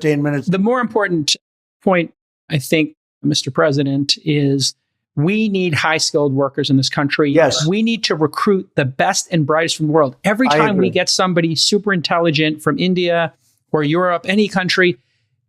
15 minutes. The more important point, I think, Mr. President, is we need high-skilled workers in this country. Yes. We need to recruit the best and brightest from the world. Every time we get somebody super intelligent from India or Europe, any country,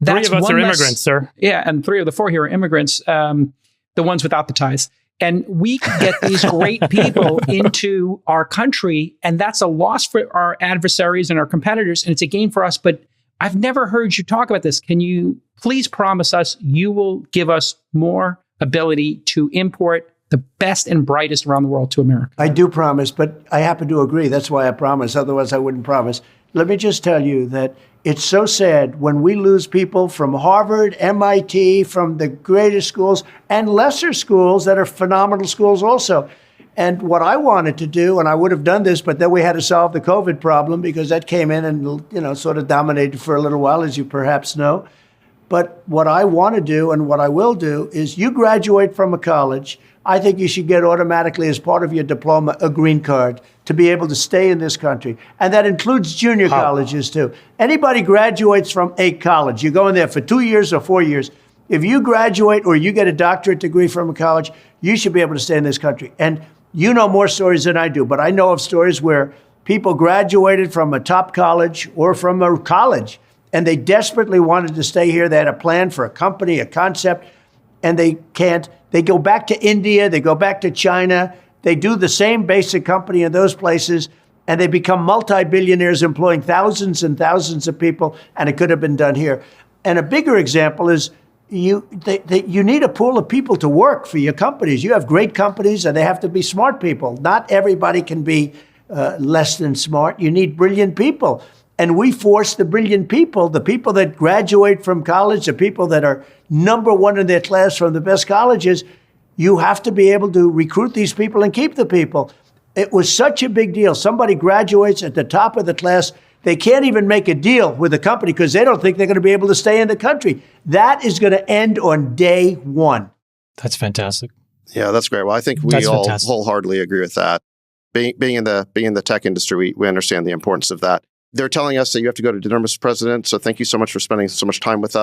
that's three of us are immigrants, sir. Yeah, and 3 of the 4 here are immigrants, the ones without the ties. And we can get these great people into our country, and that's a loss for our adversaries and our competitors, and it's a gain for us. But I've never heard you talk about this. Can you please promise us you will give us more ability to import the best and brightest around the world to America? I do promise, but I happen to agree. That's why I promise. Otherwise, I wouldn't promise. Let me just tell you that it's so sad when we lose people from Harvard, MIT, from the greatest schools and lesser schools that are phenomenal schools also. And what I wanted to do, and I would have done this, but then we had to solve the COVID problem because that came in and, sort of dominated for a little while, as you perhaps know. But what I want to do and what I will do is you graduate from a college, I think you should get automatically as part of your diploma a green card to be able to stay in this country. And that includes junior colleges too. Anybody graduates from a college, you go in there for 2 years or 4 years. If you graduate or you get a doctorate degree from a college, you should be able to stay in this country. And you know more stories than I do, but I know of stories where people graduated from a top college or from a college and they desperately wanted to stay here. They had a plan for a company, a concept, and they can't. They go back to India, they go back to China, they do the same basic company in those places, and they become multi-billionaires employing thousands and thousands of people, and it could have been done here. And a bigger example is you need a pool of people to work for your companies. You have great companies, and they have to be smart people. Not everybody can be less than smart. You need brilliant people. And we force the brilliant people, the people that graduate from college, the people that are number one in their class from the best colleges, you have to be able to recruit these people and keep the people. It was such a big deal. Somebody graduates at the top of the class. They can't even make a deal with the company because they don't think they're going to be able to stay in the country. That is going to end on day one. That's fantastic. Yeah, that's great. Well, I think we all wholeheartedly agree with that. Being in the tech industry, we understand the importance of that. They're telling us that you have to go to dinner, Mr. President. So thank you so much for spending so much time with us.